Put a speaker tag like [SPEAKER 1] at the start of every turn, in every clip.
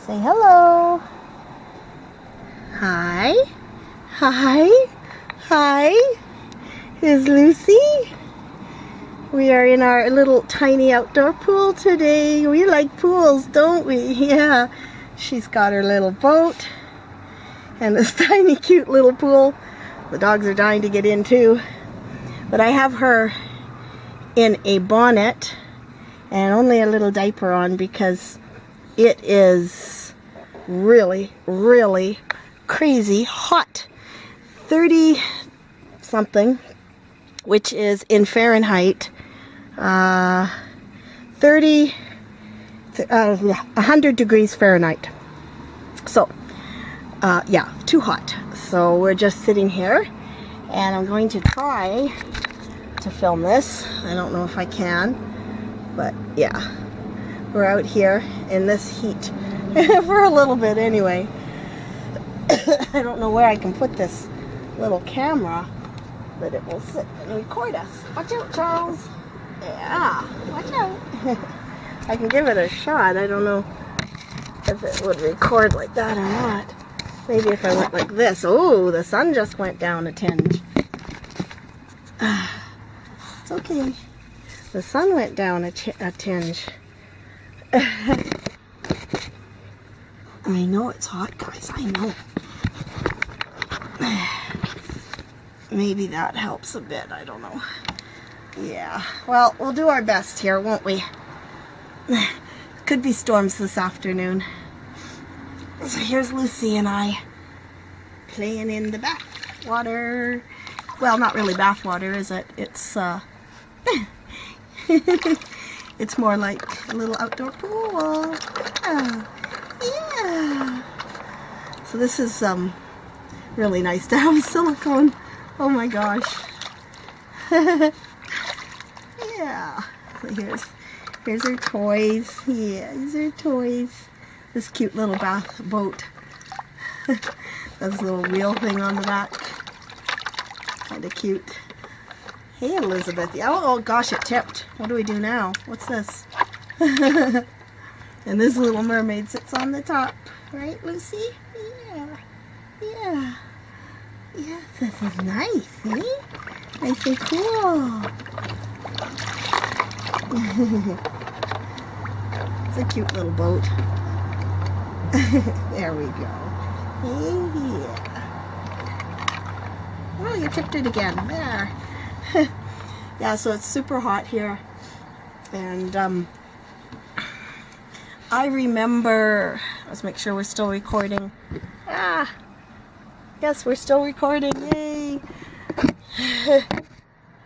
[SPEAKER 1] Say hello. Hi. Hi. Hi. Is Lucy? We are in our little tiny outdoor pool today. We like pools, don't we? Yeah. She's got her little boat and this tiny cute little pool. The dogs are dying to get in too. But I have her in a bonnet and only a little diaper on because it is really, really crazy hot. 30 something, which is in Fahrenheit, 100 degrees Fahrenheit. So, yeah, too hot. So we're just sitting here and I'm going to try to film this. I don't know if I can, but yeah. We're out here in this heat for a little bit anyway. I don't know where I can put this little camera that it will sit and record us. Watch out, Charles. Yeah, watch out. I can give it a shot. I don't know if it would record like that or not. Maybe if I went like this. Oh, the sun just went down a tinge. It's okay. The sun went down a tinge. I know it's hot, guys. I know. Maybe that helps a bit. I don't know. Yeah. Well, we'll do our best here, won't we? Could be storms this afternoon. So here's Lucy and I playing in the bath water. Well, not really bath water, is it? It's it's more like a little outdoor pool. Yeah. Yeah. So this is really nice to have silicone. Oh my gosh. Yeah. So here's her toys. Yeah, these are toys. This cute little bath boat. That's a little wheel thing on the back. Kind of cute. Hey, Elizabeth. Oh gosh, it tipped. What do we do now? What's this? And this little mermaid sits on the top. Right, Lucy? Yeah. Yeah. Yes, this is nice, eh? Nice and cool. It's a cute little boat. There we go. Yeah. Oh, you tipped it again. There. Yeah, so it's super hot here. And I remember, let's make sure we're still recording. Yes, we're still recording. Yay. I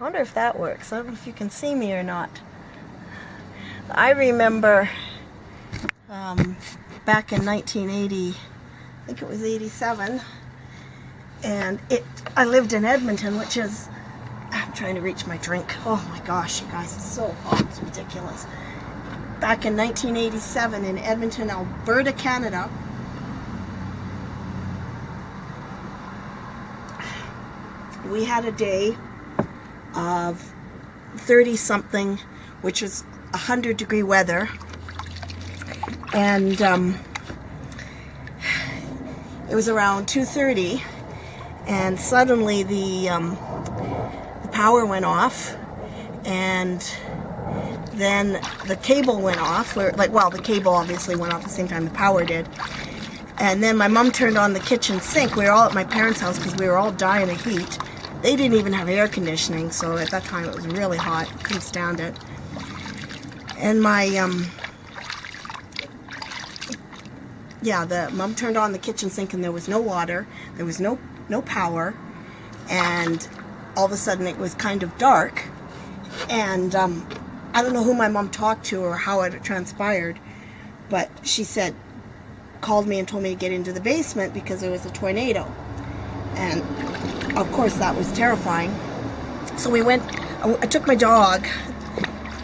[SPEAKER 1] wonder if that works. I don't know if you can see me or not. I remember back in 1980, I think it was 87, and I lived in Edmonton, which is, I'm trying to reach my drink. Oh my gosh, you guys, it's so hot, it's ridiculous. Back in 1987 in Edmonton, Alberta, Canada, we had a day of 30 something, which is 100 degree weather, and it was around 2:30, and suddenly the power went off, and then the cable went off. The cable obviously went off at the same time the power did. And then my mom turned on the kitchen sink. We were all at my parents' house because we were all dying of heat. They didn't even have air conditioning, so at that time it was really hot. Couldn't stand it. And my the mom turned on the kitchen sink and there was no water. There was no power. And all of a sudden it was kind of dark. And I don't know who my mom talked to or how it transpired, but she called me and told me to get into the basement because there was a tornado. And of course that was terrifying. So we went, I took my dog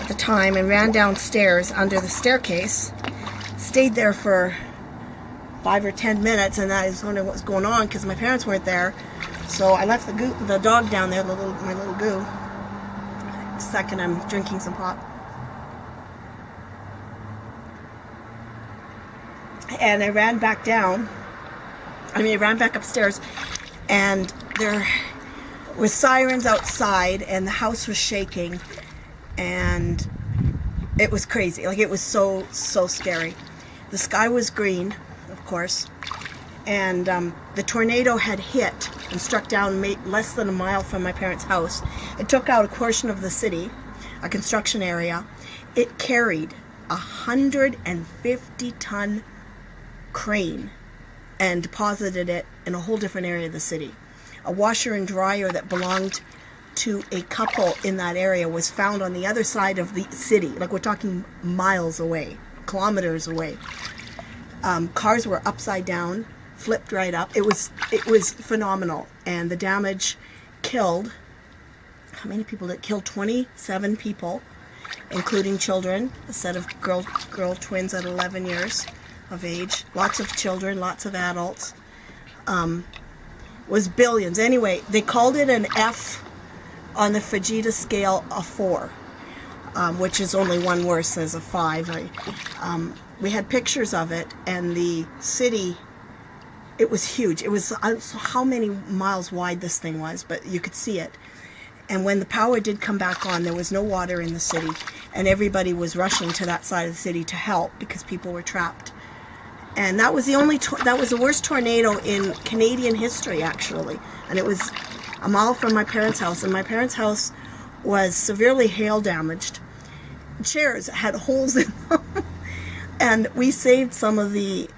[SPEAKER 1] at the time and ran downstairs under the staircase, stayed there for 5 or 10 minutes, and I was wondering what was going on because my parents weren't there. So I left the dog down there, my little goo. Second, I'm drinking some pop. And I ran back down. I ran back upstairs, and there was sirens outside, and the house was shaking, and it was crazy. Like, it was so scary. The sky was green, of course, and the tornado had hit and struck down less than a mile from my parents' house. It took out a portion of the city, a construction area. It carried a 150-ton crane and deposited it in a whole different area of the city. A washer and dryer that belonged to a couple in that area was found on the other side of the city. Like, we're talking miles away, kilometers away. Cars were upside down, flipped right up. It was phenomenal. And the damage killed, how many people did it kill? 27 people, including children, a set of girl twins at 11 years of age. Lots of children, lots of adults. Was billions. Anyway, they called it an F on the Fujita scale, a 4, which is only one worse as a 5. We had pictures of it, and the city, it was huge. It was, how many miles wide this thing was, but you could see it. And when the power did come back on, there was no water in the city, and everybody was rushing to that side of the city to help because people were trapped. And that was the worst tornado in Canadian history, actually. And it was a mile from my parents' house, and my parents' house was severely hail damaged. Chairs had holes in them. And we saved some of the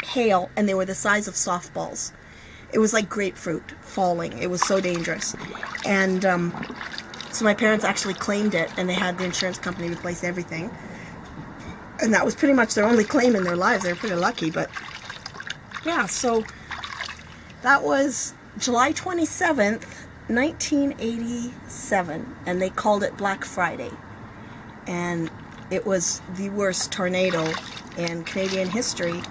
[SPEAKER 1] hail, and they were the size of softballs. It was like grapefruit falling. It was so dangerous. And so my parents actually claimed it, and they had the insurance company replace everything. And that was pretty much their only claim in their lives. They were pretty lucky. But yeah, so that was July 27th, 1987. And they called it Black Friday. And it was the worst tornado in Canadian history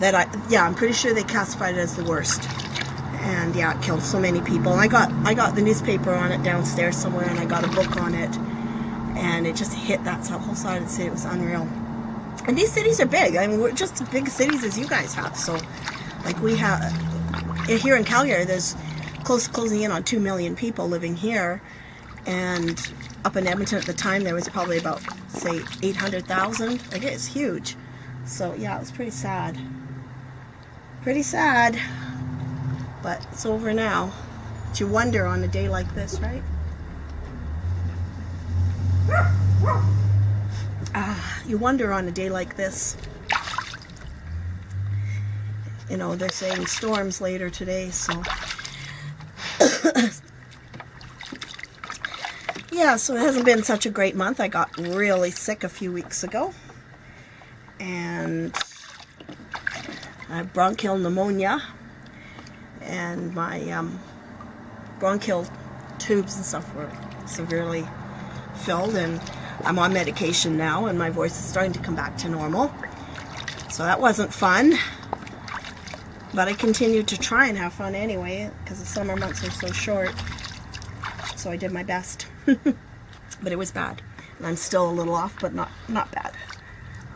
[SPEAKER 1] that I'm pretty sure they classified it as the worst. And yeah, it killed so many people. And I got the newspaper on it downstairs somewhere, and I got a book on it. And it just hit that whole side of the city. It was unreal. And these cities are big. I mean, we're just as big cities as you guys have. So, like, we have, here in Calgary, there's closing in on 2 million people living here. And up in Edmonton at the time, there was probably about, say, 800,000. Like, it's huge. So, yeah, it was pretty sad. Pretty sad. But it's over now. But you wonder on a day like this, right? You wonder on a day like this. You know, they're saying storms later today, so. Yeah, so it hasn't been such a great month. I got really sick a few weeks ago. And I have bronchial pneumonia. And my bronchial tubes and stuff were severely filled, and I'm on medication now, and my voice is starting to come back to normal. So that wasn't fun, but I continued to try and have fun anyway, because the summer months are so short. So I did my best. But it was bad, and I'm still a little off, but not bad.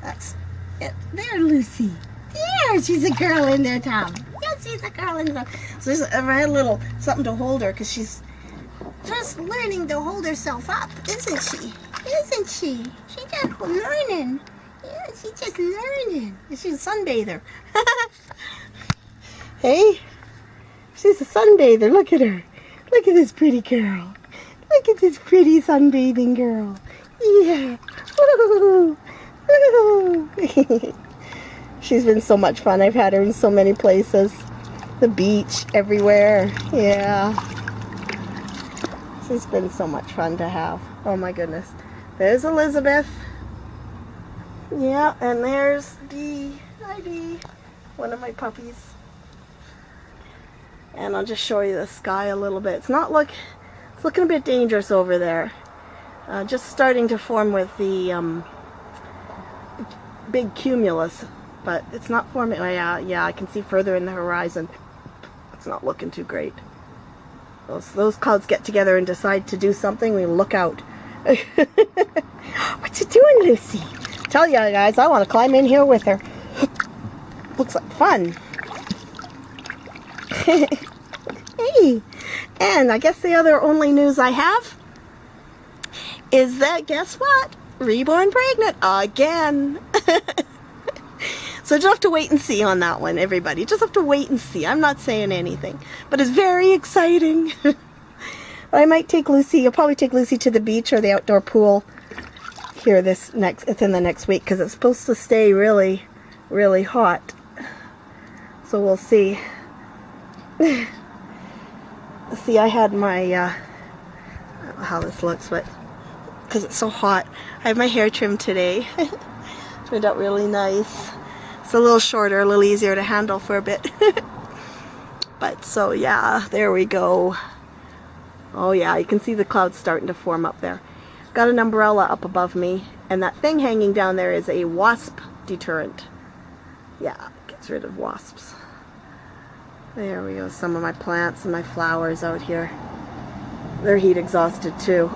[SPEAKER 1] That's it. There, Lucy. There, she's a girl in there, Tom. Yes, she's a girl in there. So I had a little something to hold her, because she's just learning to hold herself up, isn't she? Isn't she? She's just learning. Yeah, she's just learning. She's a sunbather. Hey, she's a sunbather. Look at her. Look at this pretty girl. Look at this pretty sunbathing girl. Yeah. Woo. Woo. She's been so much fun. I've had her in so many places. The beach, everywhere. Yeah. She's been so much fun to have. Oh my goodness. There's Elizabeth. Yeah, and there's Dee. Hi, Dee. One of my puppies. And I'll just show you the sky a little bit. It's looking a bit dangerous over there. Just starting to form with the big cumulus, but it's not forming. Oh, yeah, I can see further in the horizon. It's not looking too great. Those clouds get together and decide to do something, we look out. What you doing, Lucy? Tell you guys, I want to climb in here with her. Looks like fun. Hey, and I guess the other only news I have is that, guess what? Reborn pregnant again. So just have to wait and see on that one, everybody. Just have to wait and see. I'm not saying anything, but it's very exciting. I might take Lucy. I'll probably take Lucy to the beach or the outdoor pool here within the next week, because it's supposed to stay really, really hot. So we'll see. See, I had my, I don't know how this looks, but because it's so hot, I have my hair trimmed today. Turned out really nice. It's a little shorter, a little easier to handle for a bit. But so yeah, there we go. Oh yeah, you can see the clouds starting to form up there. Got an umbrella up above me, and that thing hanging down there is a wasp deterrent. Yeah, gets rid of wasps. There we go, some of my plants and my flowers out here. They're heat exhausted too.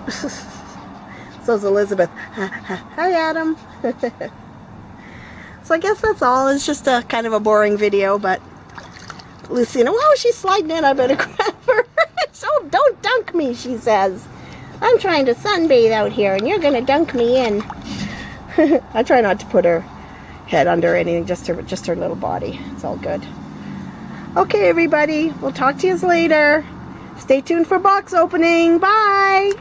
[SPEAKER 1] So is Elizabeth. Hi, Adam. So I guess that's all. It's just a kind of a boring video, but Lucina, oh, she's sliding in. I better grab her. So don't dunk me, she says. I'm trying to sunbathe out here, and you're going to dunk me in. I try not to put her head under anything, just her little body. It's all good. Okay, everybody. We'll talk to you later. Stay tuned for box opening. Bye.